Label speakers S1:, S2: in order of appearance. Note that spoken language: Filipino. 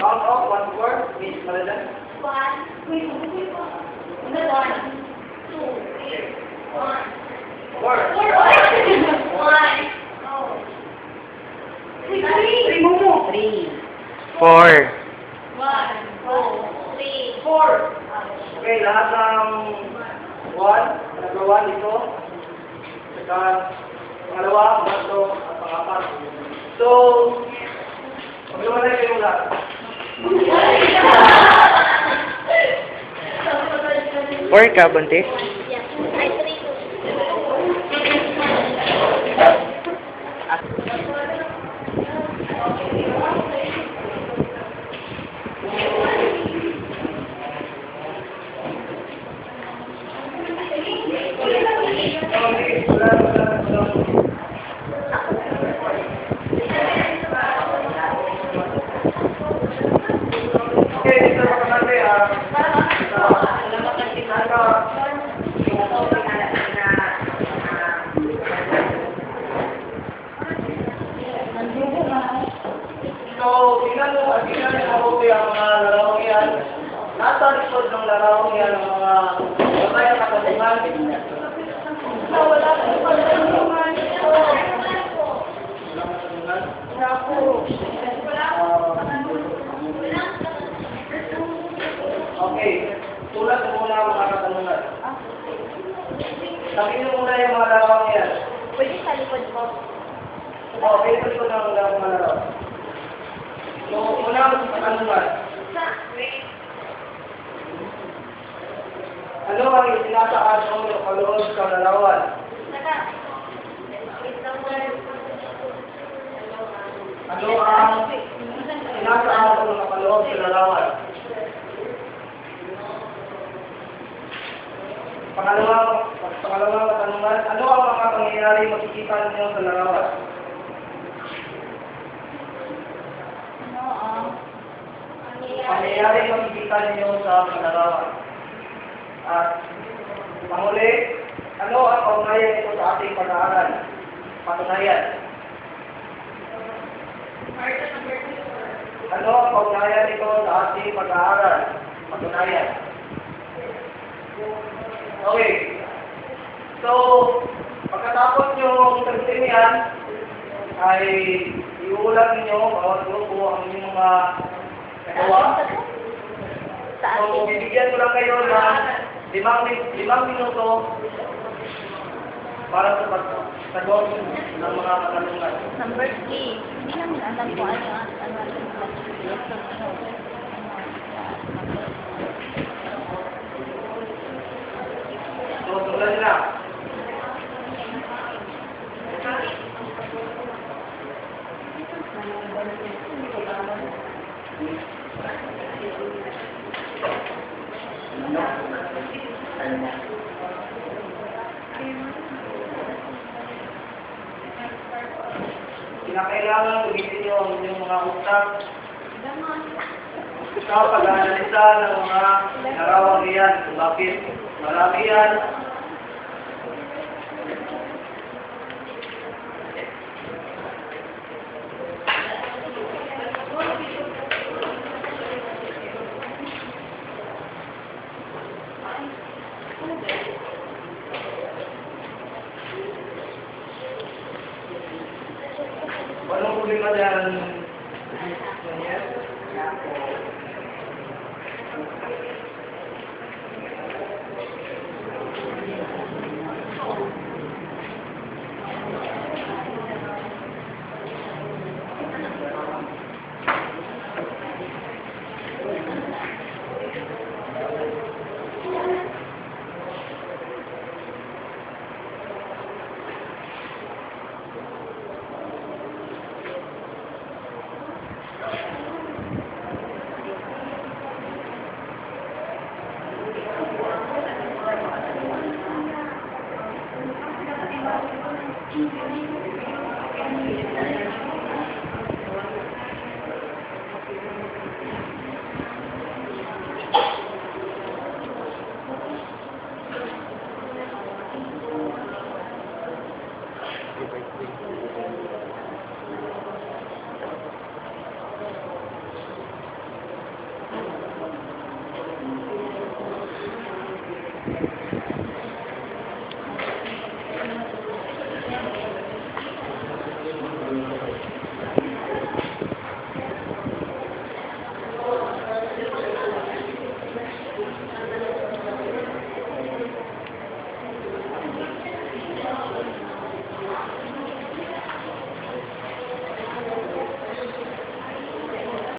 S1: count off 1 to 4. Miss Maladan.
S2: 1, wait, another 1, 2, 3, 1.
S1: 4.
S2: 1. Three mo.
S3: 3.
S4: 4.
S2: 1, 2, 3, 4.
S1: Okay, lahat ng 1, number 1 dito. Saka, pangalawa, pangatlo, at pangapat. So, maglumalay kayo lahat.
S4: 4 ka, Buntis?
S2: Yeah. Ay, 3.
S1: Okay, dito naman natin, So, tingnan mo mabuti ang mga larawang yan. Nasa likod ng larawang yan ang mga patay ang katanungan. Wala na yung katanungan. Okay, sulat mo muna ang mga katanungan. Sabihin mo muna yung mga larawang yan.
S2: Pwede sa likod ko.
S1: Okay, sa likod ng mga larawang. So, unang katanungan. Ano ang itinataas mo ng kaloob sa larawan? Ano ang itinataas mo ng kaloob sa larawan? Pangalawang katanungan, ano ang mga pangyayari makikita ninyo sa larawan? Pangyayari makikita ninyo sa larawan. At panghuli, ano ang kaugnayan ito sa ating pag-aaral? Patunayan. Ano ang kaugnayan ito sa ating pag-aaral? Patunayan. Okay. So, pagkatapos nyo isang yan, ay iulat ninyo bawat grupo ang inyong mga nagawa. So, bibigyan ko lang kayo ng 5 minuto para sa pagsagot ng mga katanungan.
S3: Number 3. Hindi namin alam kung ano ang
S1: So, sulat nila. Kinakailangan gamitin nyo ang inyong mga utak sa pag-aanalisa ng mga larawang iyan. Bakit? Marami yan. Walang problema dyan.